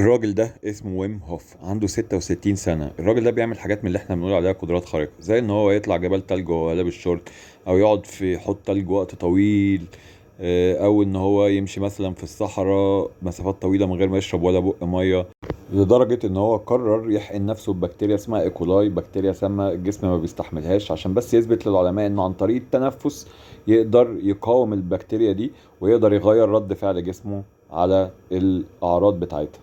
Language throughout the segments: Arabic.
الراجل ده اسمه ويم هوف، عنده 66 سنة. الراجل ده بيعمل حاجات من اللي احنا بنقول عليها قدرات خارقة، زي ان هو يطلع جبل تلج وهو لابس شورت، او يقعد في حوض تلج وقت طويل، او ان هو يمشي مثلا في الصحراء مسافات طويلة من غير ما يشرب ولا بق مية، لدرجة ان هو قرر يحقن نفسه ببكتيريا اسمها ايكولاي، بكتيريا سامة الجسم ما بيستحملهاش، عشان بس يثبت للعلماء انه عن طريق التنفس يقدر يقاوم البكتيريا دي، ويقدر يغير رد فعل جسمه على الاعراض بتاعتها.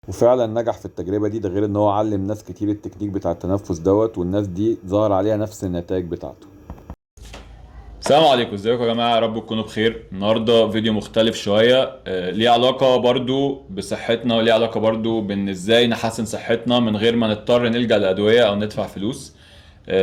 وفعلا نجح في التجربة دي. ده غير ان هو علم ناس كتير التكنيك بتاع التنفس دوت، والناس دي ظهر عليها نفس النتائج بتاعته. السلام عليكم، ازيكم يا جماعه؟ يا رب تكونوا بخير. النهارده فيديو مختلف شويه، ليه علاقه برضو بصحتنا، وليه علاقه برضو بان ازاي نحسن صحتنا من غير ما نضطر نلجأ لادويه او ندفع فلوس.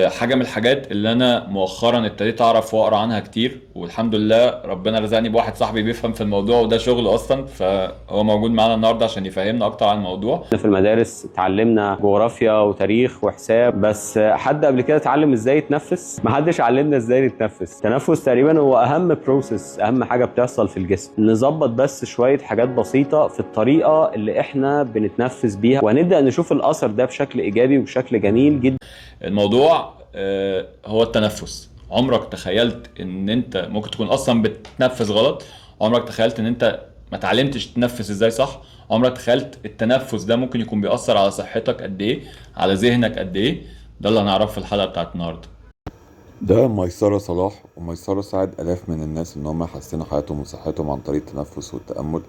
حاجه من الحاجات اللي انا مؤخرا ابتديت اعرف واقرا عنها كتير، والحمد لله ربنا رزقني بواحد صاحبي بيفهم في الموضوع وده شغل اصلا، فهو موجود معانا النهارده عشان يفهمنا اكتر عن الموضوع. في المدارس اتعلمنا جغرافيا وتاريخ وحساب، بس حد قبل كده اتعلم ازاي يتنفس؟ محدش علمنا ازاي نتنفس. التنفس تقريبا هو اهم بروسيس، اهم حاجه بتحصل في الجسم. نظبط بس شويه حاجات بسيطه في الطريقه اللي احنا بنتنفس بيها، وهنبدا نشوف الاثر ده بشكل ايجابي وبشكل جميل جدا. الموضوع هو التنفس. عمرك تخيلت ان انت ممكن تكون اصلا بتتنفس غلط؟ عمرك تخيلت ان انت ما اتعلمتش تتنفس ازاي صح؟ عمرك تخيلت التنفس ده ممكن يكون بيأثر على صحتك قد ايه، على ذهنك قد ايه؟ ده اللي هنعرفه في الحلقة بتاعت النهارده. ده ميسرة صلاح، وميسرة ساعد آلاف من الناس إن هم يحسنوا حياتهم وصحتهم عن طريق التنفس والتأمل.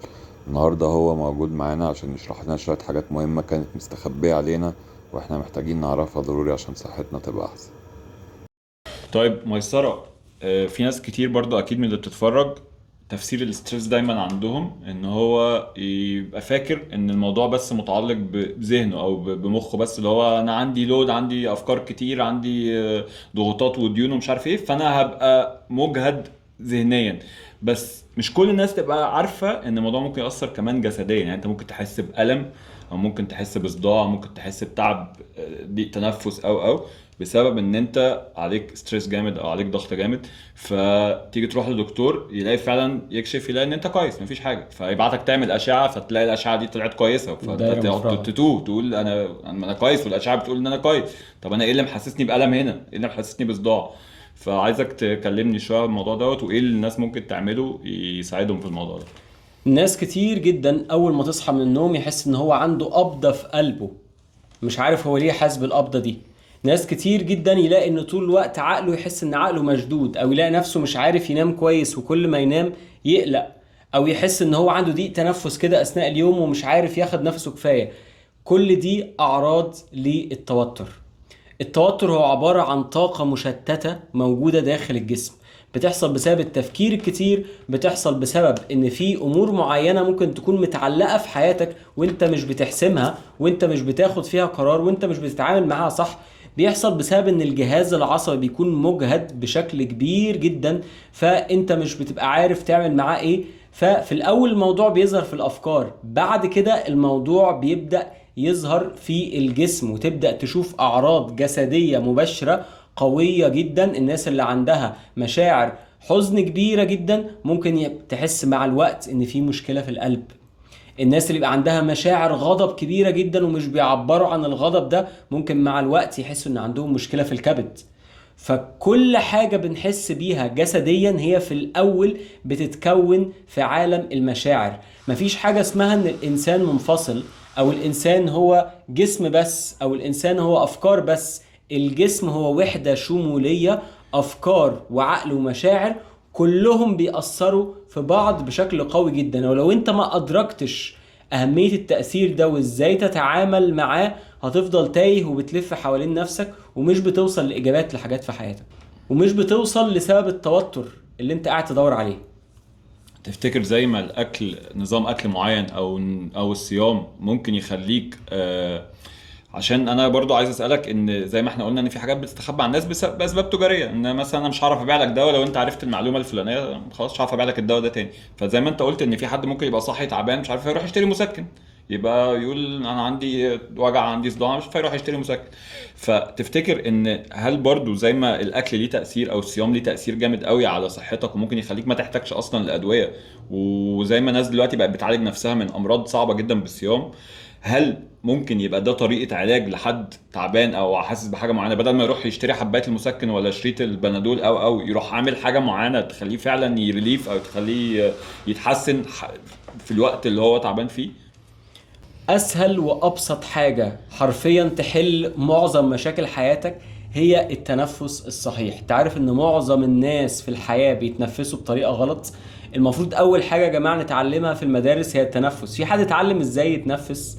النهاردة هو موجود معانا عشان يشرح لنا شوية حاجات مهمة كانت مستخبية علينا، وإحنا محتاجين نعرفها ضروري عشان صحتنا تبقى أحسن. طيب ميسرة، في ناس كتير برضو اكيد من اللي بتتفرج تفسير الاسترس دايما عندهم ان هو يبقى فاكر ان الموضوع بس متعلق بذهنه او بمخه، بس اللي هو انا عندي لود، عندي افكار كتير، عندي ضغوطات وديون ومش عارف ايه، فانا هبقى مجهد ذهنيا. بس مش كل الناس تبقى عارفة ان الموضوع ممكن يأثر كمان جسديا. يعني انت ممكن تحس بألم، او ممكن تحس بصداع، ممكن تحس بتعب، ضيق تنفس او بسبب ان انت عليك ستريس جامد او عليك ضغط جامد. فتيجي تروح للدكتور يلاقي فعلا، يكشف يلاقي ان انت كويس مفيش حاجه، فيبعتك تعمل اشعه، فتلاقي الاشعه دي طلعت كويسه، فانت دايره تقعد مفرغه. تقول انا كويس، والاشعه بتقول ان انا كويس. طب انا ايه اللي محسسني بالم هنا؟ ايه اللي محسسني بصداع؟ فعايزك تكلمني شويه عن الموضوع دوت، وايه اللي الناس ممكن تعمله يساعدهم في الموضوع ده. ناس كتير جدا اول ما تصحى من النوم يحس ان هو عنده قبضة في قلبه، مش عارف هو ليه حاسس بالقبضة دي. ناس كتير جدا يلاقي ان طول الوقت عقله يحس ان عقله مشدود، او يلاقي نفسه مش عارف ينام كويس وكل ما ينام يقلق، او يحس ان هو عنده ضيق تنفس كده اثناء اليوم ومش عارف ياخد نفسه كفاية. كل دي اعراض للتوتر. التوتر هو عبارة عن طاقة مشتتة موجودة داخل الجسم، بتحصل بسبب التفكير الكتير، بتحصل بسبب ان في امور معينة ممكن تكون متعلقة في حياتك وانت مش بتحسمها، وانت مش بتاخد فيها قرار، وانت مش بتتعامل معاها صح. بيحصل بسبب ان الجهاز العصبي بيكون مجهد بشكل كبير جدا، فانت مش بتبقى عارف تعمل معاه ايه. ففي الاول الموضوع بيظهر في الافكار، بعد كده الموضوع بيبدأ يظهر في الجسم، وتبدأ تشوف أعراض جسدية مباشرة قوية جدا. الناس اللي عندها مشاعر حزن كبيرة جدا ممكن تحس مع الوقت إن في مشكلة في القلب. الناس اللي بيبقى عندها مشاعر غضب كبيرة جدا ومش بيعبروا عن الغضب ده ممكن مع الوقت يحسوا إن عندهم مشكلة في الكبد. فكل حاجة بنحس بيها جسديا هي في الأول بتتكون في عالم المشاعر. مفيش حاجة اسمها إن الإنسان منفصل، أو الإنسان هو جسم بس، أو الإنسان هو أفكار بس. الجسم هو وحدة شمولية، أفكار وعقل ومشاعر كلهم بيأثروا في بعض بشكل قوي جدا. ولو أنت ما أدركتش أهمية التأثير ده وإزاي تتعامل معاه، هتفضل تايه وبتلف حوالين نفسك، ومش بتوصل لإجابات لحاجات في حياتك، ومش بتوصل لسبب التوتر اللي انت قاعد تدور عليه. تفتكر زي ما الاكل، نظام اكل معين او الصيام ممكن يخليك عشان انا برضو عايز اسالك، ان زي ما احنا قلنا ان في حاجات بتستخبى عن الناس باسباب تجاريه، ان مثلا انا مش هعرف ابيع لك دواء لو انت عرفت المعلومه الفلانيه، خلاص مش هعرف ابيع لك الدواء ده تاني. فزي ما انت قلت ان في حد ممكن يبقى صاحي تعبان مش عارف يروح يشتري مسكن، يبقى يقول انا عندي وجع، عندي صداع، مش فيروح يشتري مسكن. فتفتكر ان هل برضو زي ما الاكل ليه تاثير او الصيام ليه تاثير جامد قوي على صحتك وممكن يخليك ما تحتاجش اصلا الادويه، وزي ما ناس دلوقتي بقت بتعالج نفسها من امراض صعبه جدا بالصيام، هل ممكن يبقى ده طريقه علاج لحد تعبان او حاسس بحاجه معينه، بدل ما يروح يشتري حبايه المسكن ولا شريط البنادول او يروح عامل حاجه معينه تخليه فعلا يريليف او تخليه يتحسن في الوقت اللي هو تعبان فيه؟ اسهل وابسط حاجه حرفيا تحل معظم مشاكل حياتك هي التنفس الصحيح. تعرف ان معظم الناس في الحياه بيتنفسوا بطريقه غلط. المفروض اول حاجه يا جماعه نتعلمها في المدارس هي التنفس. في حد اتعلم ازاي يتنفس؟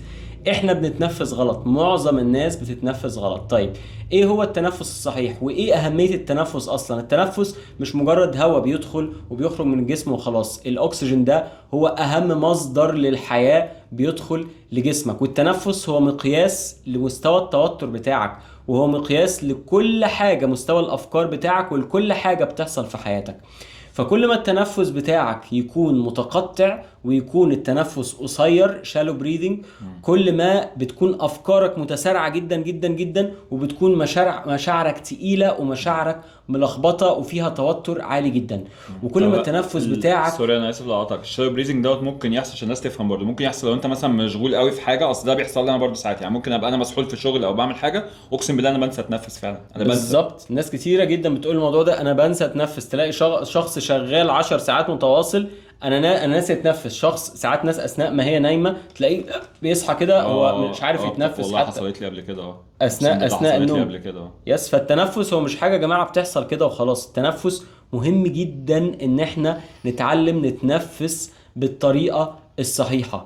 احنا بنتنفس غلط، معظم الناس بتتنفس غلط. طيب ايه هو التنفس الصحيح وايه اهمية التنفس اصلا؟ التنفس مش مجرد هواء بيدخل وبيخرج من الجسم وخلاص. الاكسجين ده هو اهم مصدر للحياة بيدخل لجسمك، والتنفس هو مقياس لمستوى التوتر بتاعك، وهو مقياس لكل حاجة، مستوى الافكار بتاعك ولكل حاجة بتحصل في حياتك. فكل ما التنفس بتاعك يكون متقطع ويكون التنفس قصير shallow breathing، كل ما بتكون افكارك متسارعه جدا جدا جدا، وبتكون مشاعرك تقيله ومشاعرك ملخبطه وفيها توتر عالي جدا. وكل ما التنفس بتاعك سوري انا اسف لو قطعتك، الشالو بريزنج دوت ممكن يحصل عشان الناس تفهم برضه، ممكن يحصل لو انت مثلا مشغول قوي في حاجه، اصل ده بيحصل لي انا برضه ساعات، يعني ممكن ابقى انا مسحول في شغل او بعمل حاجه اقسم بالله انا بنسى اتنفس فعلا، انا بنسى. بالظبط، ناس كتيره جدا بتقول الموضوع ده، انا بنسى اتنفس. تلاقي شخص شغال 10 ساعات متواصل، انا ناسي اتنفس. شخص ساعات ناس اثناء ما هي نايمه تلاقيه بيصحى كده هو مش عارف يتنفس. والله حتى حصلت لي قبل كده اثناء النوم قبل كده يس. فالتنفس هو مش حاجه يا جماعه بتحصل كده وخلاص. التنفس مهم جدا ان احنا نتعلم نتنفس بالطريقه الصحيحه.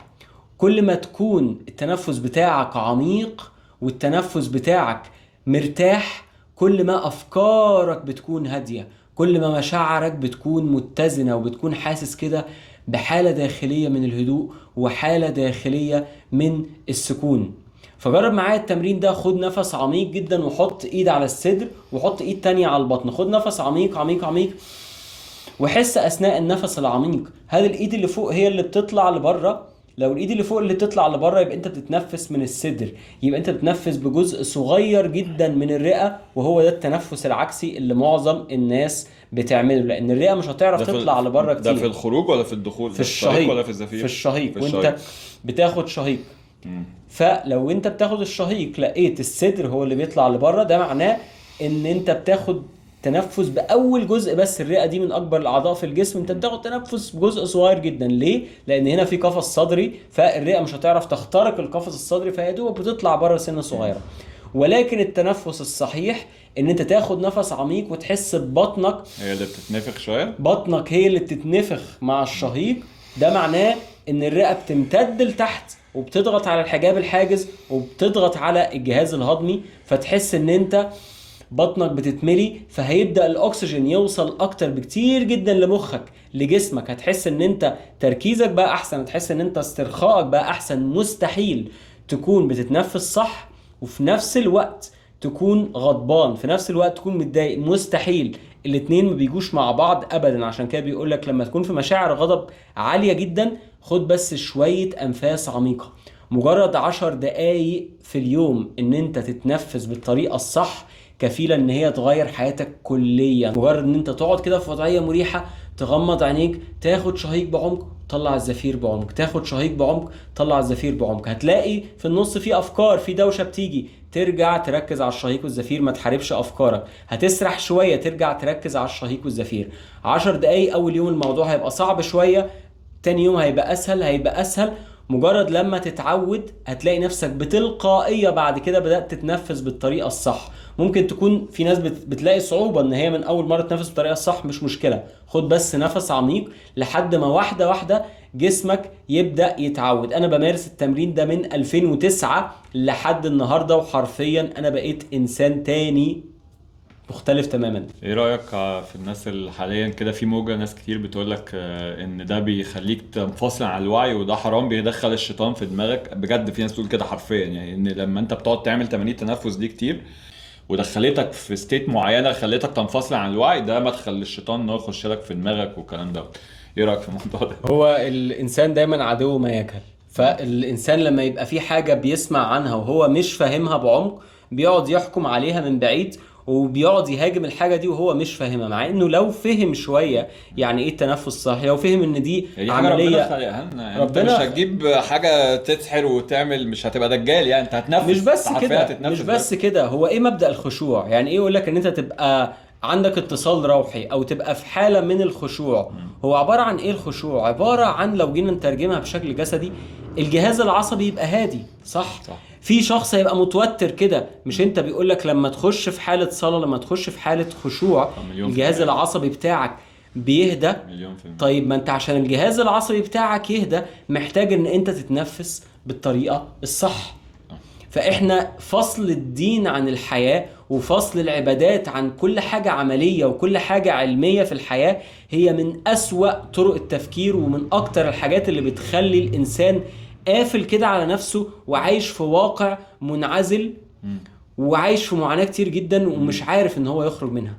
كل ما تكون التنفس بتاعك عميق والتنفس بتاعك مرتاح، كل ما افكارك بتكون هاديه، كل ما مشاعرك بتكون متزنه، وبتكون حاسس كده بحاله داخليه من الهدوء وحاله داخليه من السكون. فجرب معايا التمرين ده. خد نفس عميق جدا وحط ايد على الصدر وحط ايد تانية على البطن. خد نفس عميق عميق عميق وحس اثناء النفس العميق هل الايد اللي فوق هي اللي بتطلع لبره؟ لو الايد اللي فوق اللي بتطلع لبره يبقى انت بتتنفس من الصدر، يبقى انت بتتنفس بجزء صغير جدا من الرئه، وهو ده التنفس العكسي اللي معظم الناس بتعمله، لان الرئه مش هتعرف تطلع لبره كتير. ده في الخروج ولا في الدخول؟ في الشهيق ولا في الزفير؟ في الشهيق. وانت بتاخد شهيق، فلو انت بتاخد الشهيق لقيت الصدر هو اللي بيطلع لبره، ده معناه ان انت بتاخد تنفس باول جزء بس. الرئه دي من اكبر الاعضاء في الجسم، انت بتاخد تنفس بجزء صغير جدا. ليه؟ لان هنا في قفص صدري، فالرئه مش هتعرف تخترق القفص الصدري، فهي دوب بتطلع بره سنه صغيره. ولكن التنفس الصحيح ان انت تاخد نفس عميق وتحس ببطنك هي اللي بتتنفخ شويه، بطنك هي اللي بتتنفخ مع الشهيق. ده معناه ان الرئه بتمتد لتحت وبتضغط على الحجاب الحاجز وبتضغط على الجهاز الهضمي، فتحس ان انت بطنك بتتملي، فهيبدأ الأكسجين يوصل أكتر بكتير جدا لمخك لجسمك. هتحس ان انت تركيزك بقى أحسن، هتحس ان انت استرخائك بقى أحسن. مستحيل تكون بتتنفس صح وفي نفس الوقت تكون غضبان، في نفس الوقت تكون متضايق. مستحيل، الاتنين ما بيجوش مع بعض أبدا. عشان كده بيقولك لما تكون في مشاعر غضب عالية جدا خد بس شوية أنفاس عميقة. مجرد 10 دقايق في اليوم ان انت تتنفس بالطريقة الصح كفيلة ان هي تغير حياتك كليا. مجرد ان انت تقعد كده في وضعية مريحة، تغمض عينيك، تاخد شهيق بعمق، طلع الزفير بعمق، تاخد شهيق بعمق، طلع الزفير بعمق. هتلاقي في النص في افكار، في دوشة بتيجي، ترجع تركز على الشهيق والزفير، ما تحاربش افكارك. هتسرح شوية، ترجع تركز على الشهيق والزفير. 10 دقايق اول يوم الموضوع هيبقى صعب شوية، تاني يوم هيبقى اسهل. مجرد لما تتعود هتلاقي نفسك بتلقائية بعد كده بدأت تتنفس بالطريقة الصح. ممكن تكون في ناس بتلاقي صعوبة ان هي من اول مرة تنفس بالطريقة الصح، مش مشكلة، خد بس نفس عميق لحد ما واحدة واحدة جسمك يبدأ يتعود. انا بمارس التمرين ده من 2009 لحد النهاردة، وحرفيا انا بقيت انسان تاني مختلف تماما. ايه رأيك في الناس اللي حاليا كده في موجة ناس كتير بتقولك ان ده بيخليك تنفصل عن الوعي وده حرام، بيدخل الشيطان في دماغك؟ بجد في ناس تقول كده حرفيا، يعني ان لما انت بتقعد تعمل تمارين تنفس دي كتير ودخلتك في ستيت معينة خليتك تنفصل عن الوعي، ده ما تخلي الشيطان انه يخش لك في دماغك والكلام ده. ايه رأيك في الموضوع ده؟ هو الانسان دايما عدو ما يجهل، فالإنسان لما يبقى في حاجة بيسمع عنها وهو مش فاهمها بعمق بيقعد يحكم عليها من بعيد وبيقعد يهاجم الحاجة دي وهو مش فاهمها، مع انه لو فهم شوية يعني ايه التنفس صحي، لو فهم ان دي دي حاجه ربنا عملية. خلقها لنا يعني. انت مش هتجيب حاجه تسحر وتعمل، مش هتبقى دجال يعني، انت هتنفس. مش بس عارفها كده، هتتنفس مش بس كده، هو ايه مبدأ الخشوع؟ يعني ايه يقول لك ان انت تبقى عندك اتصال روحي او تبقى في حالة من الخشوع؟ هو عبارة عن ايه الخشوع؟ عبارة عن لو جينا نترجمها بشكل جسدي، الجهاز العصبي يبقى هادي، صح؟ في شخص هيبقى متوتر كده، مش انت بيقول لك لما تخش في حالة صلاة، لما تخش في حالة خشوع الجهاز العصبي بتاعك بيهدى. مليون في المية. طيب ما انت عشان الجهاز العصبي بتاعك يهدى محتاج ان انت تتنفس بالطريقة الصح. فاحنا فصل الدين عن الحياة وفصل العبادات عن كل حاجة عملية وكل حاجة علمية في الحياة هي من أسوأ طرق التفكير، ومن أكتر الحاجات اللي بتخلي الإنسان قافل كده على نفسه وعايش في واقع منعزل وعايش في معاناة كتير جدا ومش عارف ان هو يخرج منها.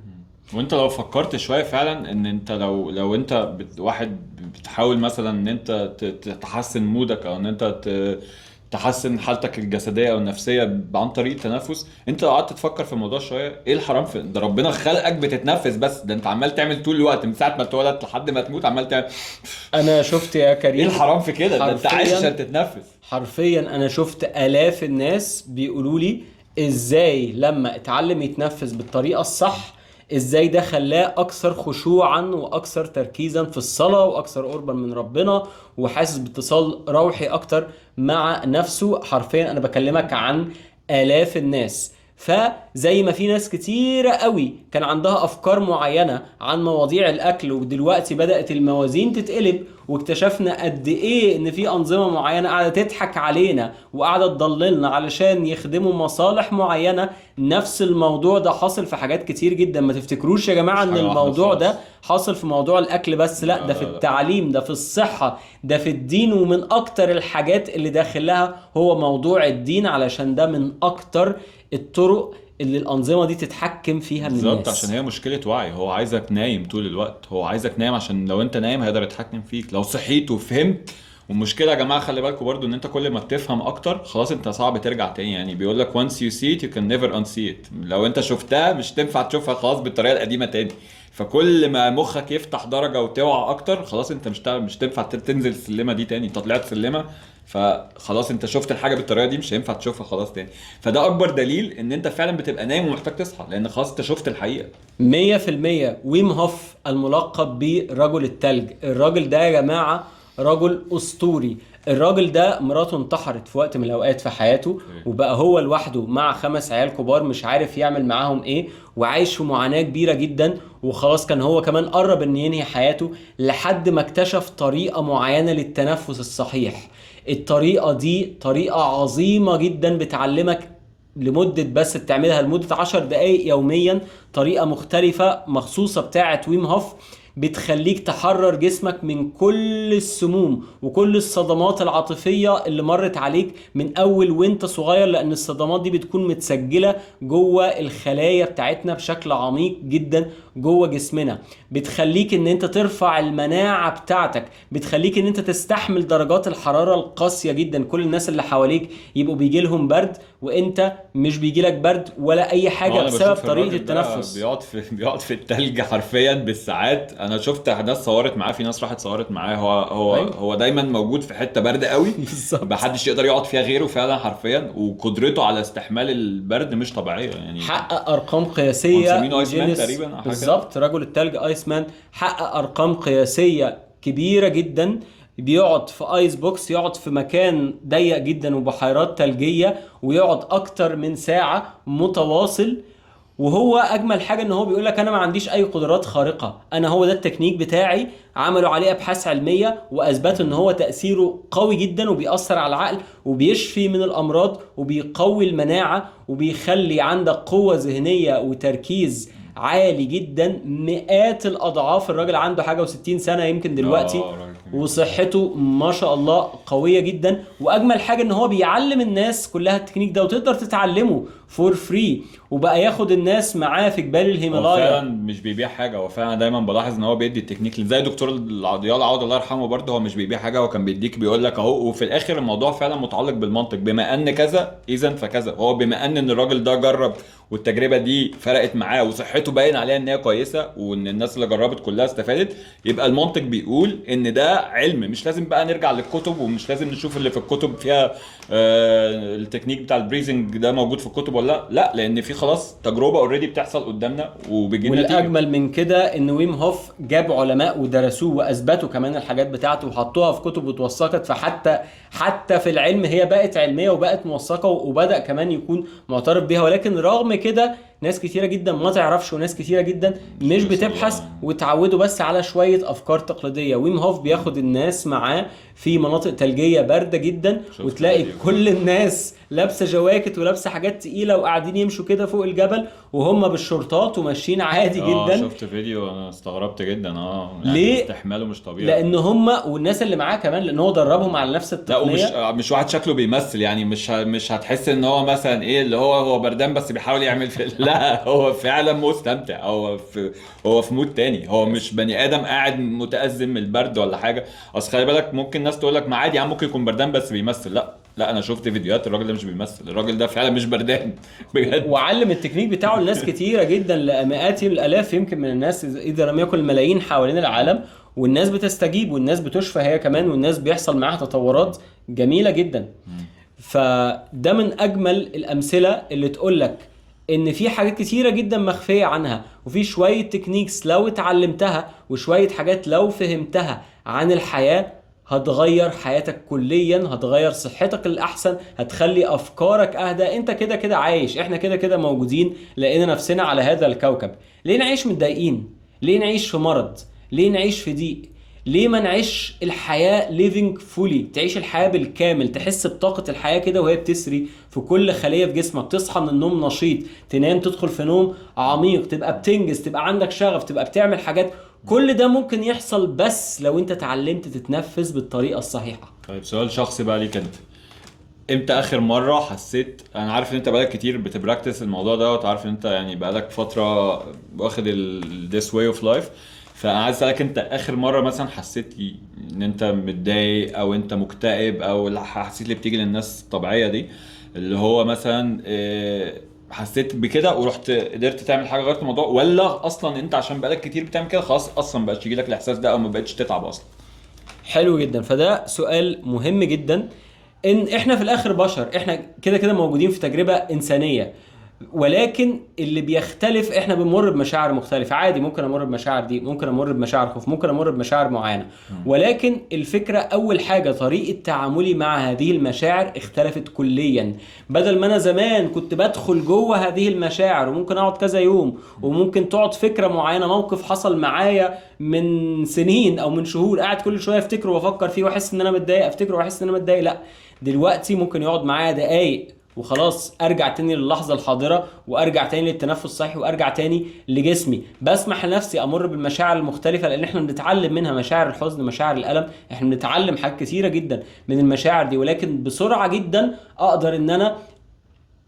وانت لو فكرت شويه فعلا ان انت لو انت واحد بتحاول مثلا ان انت تحسن مودك، او ان انت تحسن حالتك الجسديه او النفسيه عن طريق التنفس، انت لو قعدت تفكر في الموضوع شويه، ايه الحرام في ده؟ ربنا خلقك بتتنفس، بس ده انت عمال تعمل طول الوقت من ساعه ما اتولدت لحد ما تموت، عمال تعمل. انا شفت يا كريم، ايه الحرام في كده؟ ده انت عايش عشان تتنفس. حرفيا انا شفت آلاف الناس بيقولوا لي ازاي لما اتعلم يتنفس بالطريقة الصح ازاي ده خلاه اكثر خشوعا واكثر تركيزا في الصلاة واكثر قربا من ربنا وحاسس باتصال روحي اكتر مع نفسه. حرفيا انا بكلمك عن آلاف الناس. فزي ما في ناس كتيرة قوي كان عندها أفكار معينة عن مواضيع الأكل، ودلوقتي بدأت الموازين تتقلب واكتشفنا قد إيه إن في أنظمة معينة قاعدة تضحك علينا وقاعدة تضللنا علشان يخدموا مصالح معينة. نفس الموضوع ده حاصل في حاجات كتير جدا. ما تفتكروش يا جماعة إن الموضوع ده حاصل في موضوع الأكل بس، لا ده في التعليم، ده في الصحة، ده في الدين. ومن أكتر الحاجات اللي داخلها هو موضوع الدين، علشان ده من أكتر الطرق اللي الأنظمة دي تتحكم فيها من الناس. بالظبط، عشان هي مشكلة وعي. هو عايزك نايم طول الوقت، هو عايزك نايم عشان لو انت نايم هيقدر يتحكم فيك. لو صحيت وفهمت، والمشكلة يا جماعة خلي بالكم برضو ان انت كل ما بتفهم اكتر خلاص انت صعب ترجع تاني. يعني بيقول لك once you see it you can never unsee it. لو انت شفتها مش تنفع تشوفها خلاص بالطريقة القديمة تاني. فكل ما مخك يفتح درجة وتوعى اكتر خلاص انت مش تنفع تنزل السلمة دي تاني. انت طلعت سلمة فخلاص انت شفت الحاجه بالطريقه دي، مش هينفع تشوفها خلاص تاني. فده اكبر دليل ان انت فعلا بتبقى نايم ومحتاج تصحى، لان خلاص انت شفت الحقيقه 100%. ويم هوف الملقب برجل التلج، الراجل ده يا جماعه رجل اسطوري. الراجل ده مراته انتحرت في وقت من الاوقات في حياته، وبقى هو لوحده مع 5 عيال كبار مش عارف يعمل معاهم ايه، وعايش في معاناة كبيرة جدا. وخلاص كان هو كمان قرب ان ينهي حياته، لحد ما اكتشف طريقة معينة للتنفس الصحيح. الطريقة دي طريقة عظيمة جدا، بتعلمك لمدة بس تعملها لمدة 10 دقايق يوميا، طريقة مختلفة مخصوصة بتاعة ويم هوف بتخليك تحرر جسمك من كل السموم وكل الصدمات العاطفية اللي مرت عليك من أول وانت صغير، لأن الصدمات دي بتكون متسجلة جوه الخلايا بتاعتنا بشكل عميق جدا جوه جسمنا. بتخليك ان انت ترفع المناعة بتاعتك، بتخليك ان انت تستحمل درجات الحرارة القاسية جدا. كل الناس اللي حواليك يبقوا بيجي لهم برد وانت مش بيجي لك برد ولا اي حاجة بسبب طريقة التنفس. بيقعد في التلج حرفيا بالساعات. انا شفت ناس صورت معاه، في ناس راحت صورت معاه. هو دايما موجود في حته برد قوي محدش يقدر يقعد فيها غيره فعلا حرفيا، وقدرته على استحمال البرد مش طبيعيه يعني. حقق ارقام قياسيه تقريبا بالظبط. رجل التلج ايس مان حقق ارقام قياسيه كبيره جدا. بيقعد في ايس بوكس، يقعد في مكان ضيق جدا وبحيرات ثلجيه، ويقعد اكتر من ساعه متواصل. وهو اجمل حاجه ان هو بيقول لك انا ما عنديش اي قدرات خارقه، انا هو ده التكنيك بتاعي. عملوا عليه ابحاث علميه واثبتوا ان هو تاثيره قوي جدا وبيأثر على العقل وبيشفي من الامراض وبيقوي المناعه وبيخلي عندك قوه ذهنيه وتركيز عالي جدا 100 الاضعاف. الراجل عنده حاجه و60 سنه يمكن دلوقتي، وصحته ما شاء الله قوية جدا. واجمل حاجة ان هو بيعلم الناس كلها التكنيك ده، وتقدر تتعلمه فور فري، وبقى ياخد الناس معاه في جبال هو الهيمالايا. فعلا مش بيبيع حاجه، هو فعلا دايما بلاحظ ان هو بيدي التكنيك زي دكتور ضياء العوض الله يرحمه برضه، هو مش بيبيع حاجه، هو كان بيديك بيقول لك اهو. وفي الاخر الموضوع فعلا متعلق بالمنطق، بما ان كذا اذا فكذا. هو بما ان الراجل ده جرب والتجربه دي فرقت معاه وصحته باين عليها ان هي كويسه وان الناس اللي جربت كلها استفادت، يبقى المنطق بيقول ان ده علم. مش لازم بقى نرجع للكتب، ومش لازم نشوف اللي في الكتب فيها التكنيك بتاع البريزنج ده موجود في الكتب ولا لا، لان في خلاص تجربه اوريدي بتحصل قدامنا وبيجي نتيجه. والاجمل من كده ان ويم هوف جاب علماء ودرسوه واثبتوا كمان الحاجات بتاعته وحطوها في كتب واتوثقت، فحتى في العلم هي بقت علميه وبقت موثقه، وبدا كمان يكون معترف بيها. ولكن رغم كده ناس كتيره جدا ما تعرفش، وناس كتيره جدا مش بتبحث، وتعودوا بس على شويه افكار تقليديه. ويم هوف بياخد الناس معاه في مناطق ثلجيه بارده جدا، وتلاقي كل الناس لابسه جواكت ولابسه حاجات تقيله وقاعدين يمشوا كده فوق الجبل وهم بالشورتات وماشيين عادي جدا. شفت فيديو انا استغربت جدا. يعني ليه؟ استحماله مش طبيعي. لان هم والناس اللي معاه كمان، لان هو دربهم على نفس لا، التقنيه. ومش واحد شكله بيمثل، يعني مش هتحس ان هو مثلا ايه اللي هو بردان بس بيحاول يعمل لا، هو فعلا مستمتع، هو في مود تاني، هو مش بني ادم قاعد متأزم من البرد ولا حاجه. اصل خلي بالك ممكن ناس تقول لك ما عادي يا عم ممكن يكون بردان بس بيمثل. لا انا شفت فيديوهات الراجل ده مش بيمثل، الراجل ده فعلا مش بردان بجد. وعلم التكنيك بتاعه لناس كتيره جدا، لمئات الالاف يمكن من الناس اذا لم يكن الملايين حوالين العالم، والناس بتستجيب والناس بتشفى هي كمان، والناس بيحصل معاها تطورات جميله جدا. فده من اجمل الامثله اللي تقول لك ان في حاجات كتيره جدا مخفيه عنها، وفي شويه تكنيكس لو اتعلمتها وشويه حاجات لو فهمتها عن الحياه هتغير حياتك كليا، هتغير صحتك للأحسن، هتخلي أفكارك أهدى. أنت كده كده عايش، إحنا كده كده موجودين، لقينا نفسنا على هذا الكوكب. ليه نعيش متضايقين؟ ليه نعيش في مرض؟ ليه نعيش في ضيق؟ ليه ما نعيش الحياة living fully؟ تعيش الحياة بالكامل، تحس بطاقة الحياة كده وهي بتسري في كل خلية في جسمك. تصحى من النوم نشيط، تنام تدخل في نوم عميق، تبقى بتنجز، تبقى عندك شغف، تبقى بتعمل حاجات. كل ده ممكن يحصل بس لو انت اتعلمت تتنفس بالطريقة الصحيحة. طيب سؤال شخصي بقى ليك انت، امتى اخر مرة حسيت، انا عارف ان انت بقالك كتير بتبراكتس الموضوع ده، وعارف ان انت يعني بقالك فترة واخد this way of life، فانا عايز اسالك انت اخر مرة مثلا حسيت ان انت متضايق او انت مكتئب او الحسيت اللي بتيجي للناس الطبيعية دي، اللي هو مثلا حسيت بكده ورحت قدرت تعمل حاجة غيرت الموضوع، ولا اصلا انت عشان بقالك كتير بتعمل كده خلاص اصلا بقاش يجيلك الاحساس ده او ما بقتش تتعب اصلا؟ حلو جدا. فده سؤال مهم جدا. ان احنا في الاخر بشر، احنا كده كده موجودين في تجربة انسانية، ولكن اللي بيختلف احنا بنمر بمشاعر مختلفة. عادي ممكن امر بمشاعر دي، ممكن امر بمشاعر خوف، ممكن امر بمشاعر معينة، ولكن الفكرة اول حاجة طريقة تعاملي مع هذه المشاعر اختلفت كليا. بدل ما انا زمان كنت بدخل جوه هذه المشاعر وممكن اقعد كذا يوم، وممكن تقعد فكرة معينة، موقف حصل معايا من سنين او من شهور، قاعد كل شوية افتكره وافكر فيه واحس ان انا متضايق، افتكره واحس ان انا متضايق. لا، دلوقتي ممكن يقعد معايا دقايق وخلاص ارجع تاني للحظة الحاضرة، وارجع تاني للتنفس الصحي، وارجع تاني لجسمي. بسمح لنفسي امر بالمشاعر المختلفة، لان احنا بنتعلم منها. مشاعر الحزن، مشاعر الالم، احنا بنتعلم حاجات كثيرة جدا من المشاعر دي، ولكن بسرعة جدا اقدر ان انا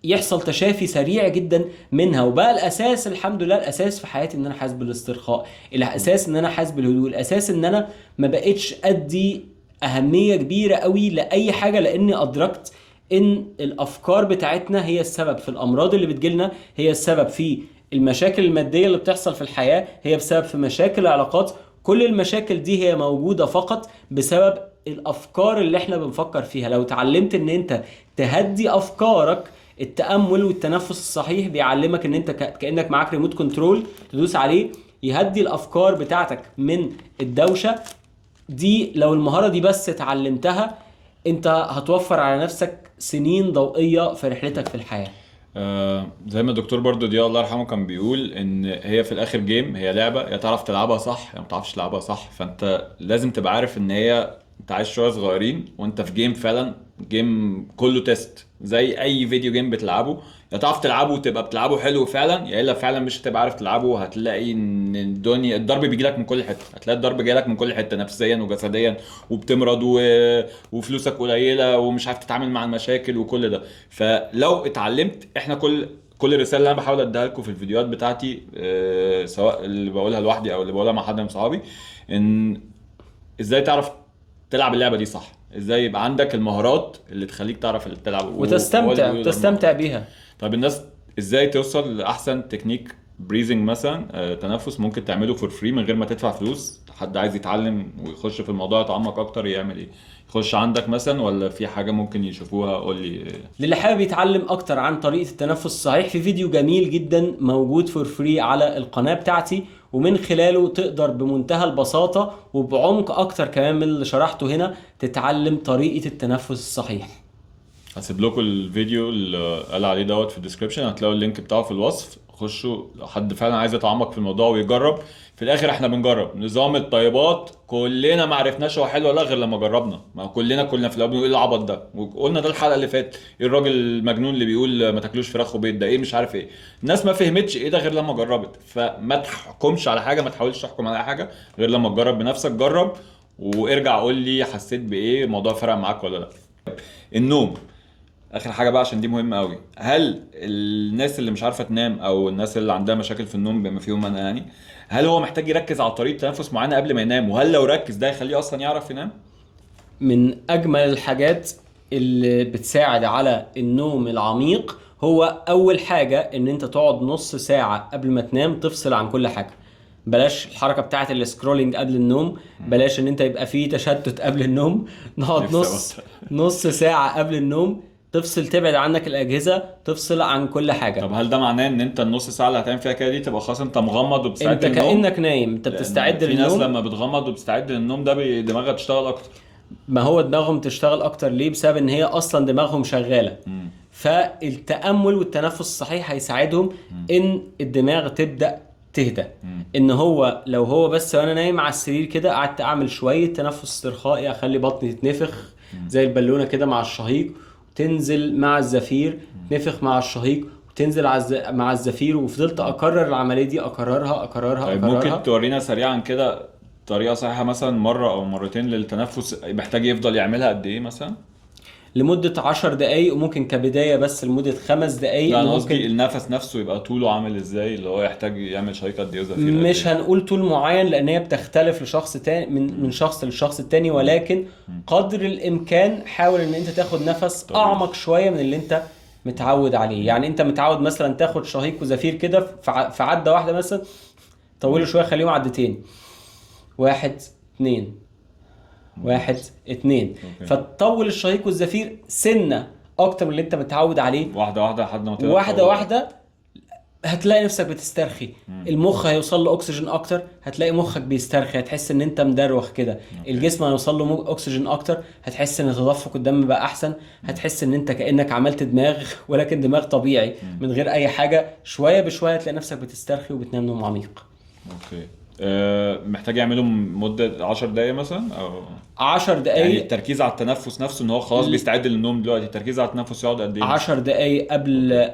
يحصل تشافي سريع جدا منها. وبقى الاساس الحمد لله، الاساس في حياتي ان انا حاسس بالاسترخاء، الاساس ان انا حاسس بالهدوء، الاساس ان انا ما بقتش ادي اهمية كبيرة قوي لاي حاجة، لاني ادركت ان الافكار بتاعتنا هي السبب في الامراض اللي بتجيلنا، هي السبب في المشاكل المادية اللي بتحصل في الحياة، هي بسبب في مشاكل العلاقات. كل المشاكل دي هي موجودة فقط بسبب الافكار اللي احنا بنفكر فيها. لو اتعلمت ان انت تهدي افكارك، التأمل والتنفس الصحيح بيعلمك ان انت كأنك معاك ريموت كنترول تدوس عليه يهدي الافكار بتاعتك من الدوشة دي. لو المهارة دي بس اتعلمتها، انت هتوفر على نفسك سنين ضوئية في رحلتك في الحياة. زي ما الدكتور برضو ضياء الله يرحمه كان بيقول ان هي في الاخر جيم، هي لعبة، يا تعرف تلعبها صح يا ما تعرفش تلعبها صح. فانت لازم تبقى عارف ان هي انت عايش شوية صغيرين وانت في جيم فعلا جيم كله تيست زي اي فيديو جيم بتلعبه، يا تعرف تلعبه وتبقى بتلعبه حلو فعلا، يا الا فعلا مش هتبقى عارف تلعبه وهتلاقي ان الدنيا الضرب بيجي لك من كل حته، هتلاقي الضرب جاي لك من كل حته نفسيا وجسديا، وبتمرض وفلوسك قليله ومش عارف تتعامل مع المشاكل وكل ده. فلو اتعلمت، احنا كل الرساله اللي انا بحاول اديها لكم في الفيديوهات بتاعتي سواء اللي بقولها لوحدي او اللي بقولها مع حد من صحابي، ان ازاي تعرف تلعب اللعبه دي صح، ازاي يبقى عندك المهارات اللي تخليك تعرف اللي تلعب وتستمتع بيها. طيب الناس ازاي توصل لاحسن تكنيك بريزنج مثلا تنفس ممكن تعمله فور فري من غير ما تدفع فلوس؟ حد عايز يتعلم ويخش في الموضوع يتعمق اكتر يعمل ايه؟ يخش عندك مثلا ولا في حاجه ممكن يشوفوها؟ قول لي. للي حابب يتعلم اكتر عن طريقه التنفس الصحيح، في فيديو جميل جدا موجود فور فري على القناه بتاعتي، ومن خلاله تقدر بمنتهى البساطه وبعمق اكتر كمان من اللي شرحته هنا تتعلم طريقه التنفس الصحيح. هسيب لكم الفيديو اللي قال عليه دوت في الديسكربشن، هتلاقوا اللينك بتاعه في الوصف. خشوا لو حد فعلا عايز يتعمق في الموضوع ويجرب. في الاخر احنا بنجرب نظام الطيبات، كلنا ما عرفناش هو حلو ولا غير لما جربنا. ما كلنا في الاول بنقول ايه العبط ده، وقلنا ده الحلقه اللي فاتت ايه الراجل المجنون اللي بيقول ما تاكلوش فراخ وبيض ده، ايه مش عارف ايه. الناس ما فهمتش ايه ده غير لما جربت. فما تحكمش على حاجه، ما تحاولش تحكم على حاجه غير لما تجرب بنفسك. جرب وارجع قول لي حسيت بايه، الموضوع فرق معاك ولا لا. النوم اخر حاجه بقى عشان دي مهمه قوي. هل الناس اللي مش عارفه تنام او الناس اللي عندها مشاكل في النوم بما فيهم انا يعني، هل هو محتاج يركز على طريقه تنفس معينه قبل ما ينام؟ وهل لو ركز ده يخليه اصلا يعرف ينام؟ من اجمل الحاجات اللي بتساعد على النوم العميق هو اول حاجه ان انت تقعد نص ساعه قبل ما تنام تفصل عن كل حاجه. بلاش الحركه بتاعه السكرولينج قبل النوم، بلاش ان انت يبقى فيه تشتت قبل النوم. نقعد نص ساعه قبل النوم تفصل، تبعد عنك الاجهزه، تفصل عن كل حاجه. طب هل ده معناه ان انت النص ساعه اللي هتعمل فيها كده دي تبقى خلاص انت مغمض وبتستعد انت للنوم؟ كانك نايم، انت بتستعد للنوم. في للنوم. ناس لما بتغمض وبتستعد للنوم ده دماغها تشتغل اكتر. ما هو دماغهم تشتغل اكتر ليه؟ بسبب ان هي اصلا دماغهم شغاله. فالتامل والتنفس الصحيح هيساعدهم ان الدماغ تبدا تهدى. ان هو لو هو بس وانا نايم على السرير كده قعدت اعمل شويه تنفس استرخائي، اخلي بطني تتنفخ زي البالونه كده مع الشهيق، تنزل مع الزفير، تنفخ مع الشهيق وتنزل مع الزفير، وفضلت اكرر العمليه دي اكررها. طيب ممكن تورينا سريعا كده طريقه صحيحه مثلا مره او مرتين للتنفس محتاج يفضل يعملها قد ايه مثلا؟ لمدة 10 دقايق، وممكن كبداية بس لمدة 5 دقايق. لا انا قصدي النفس نفسه يبقى طوله عامل ازاي، اللي هو يحتاج يعمل شهيق قد ايه وزفير قد ايه؟ مش هنقول طول معين لان هي بتختلف لشخص تاني من شخص للشخص التاني، ولكن قدر الامكان حاول ان انت تاخد نفس اعمق شوية من اللي انت متعود عليه. يعني انت متعود مثلا تاخد شهيق وزفير كده في عدة واحدة مثلا، طوله شوية خليهم عدتين، 1 2 1 2. فتطول الشهيق والزفير سنة اكتر من اللي انت متعود عليه، واحدة لحد ما تقدر واحدة هتلاقي نفسك بتسترخي. المخ هيوصل له اكسجين اكتر، هتلاقي مخك بيسترخي، هتحس ان انت مدروخ كده. الجسم هيوصل له اكسجين اكتر، هتحس ان تدفق الدم بقى احسن، هتحس ان انت كانك عملت دماغ ولكن دماغ طبيعي من غير اي حاجة. شوية بشوية تلاقي نفسك بتسترخي وبتنام نوم عميق. اوكي. محتاج يعمله مدة 10 دقايق مثلا او 10 دقايق. يعني التركيز على التنفس نفسه ان هو خلاص بيستعد للنوم دلوقتي، التركيز على التنفس يقعد قد ايه؟ 10 دقايق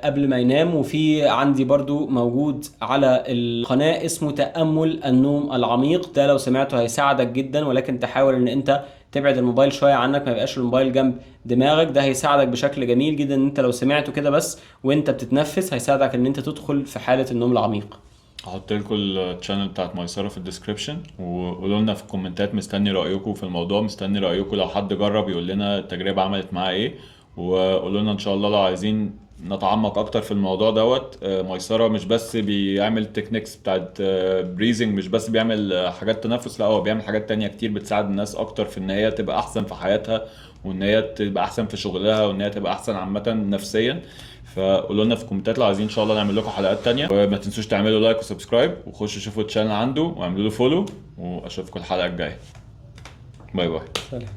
قبل ما ينام. وفي عندي برضو موجود على القناة اسمه تأمل النوم العميق، ده لو سمعته هيساعدك جدا، ولكن تحاول ان انت تبعد الموبايل شوية عنك، ما يبقاش الموبايل جنب دماغك. ده هيساعدك بشكل جميل جدا ان انت لو سمعته كده بس وانت بتتنفس هيساعدك ان انت تدخل في حالة النوم العميق. هحط لكم الشانل بتاعت ميسرة في الديسكريبشن، وقولوا لنا في الكومنتات مستني رايكم في الموضوع، مستني رايكم لو حد جرب يقول لنا التجربه عملت معاه ايه، وقولوا لنا ان شاء الله لو عايزين نتعمق اكتر في الموضوع دوت. ميسرة مش بس بيعمل تكنيكس بتاعت بريزنج، مش بس بيعمل حاجات تنفس، لا هو بيعمل حاجات تانية كتير بتساعد الناس اكتر في ان هي تبقى احسن في حياتها، وان هي تبقى احسن في شغلها، وان هي تبقى احسن عامه نفسيا. فقولوا لنا في الكومنتات لو عايزين ان شاء الله نعمل لكم حلقات تانية، وما تنسوش تعملوا لايك وسبسكرايب، وخشوا شوفوا الشانل عنده واعملوا له فولو، واشوفكم الحلقه الجايه. باي باي. سلام.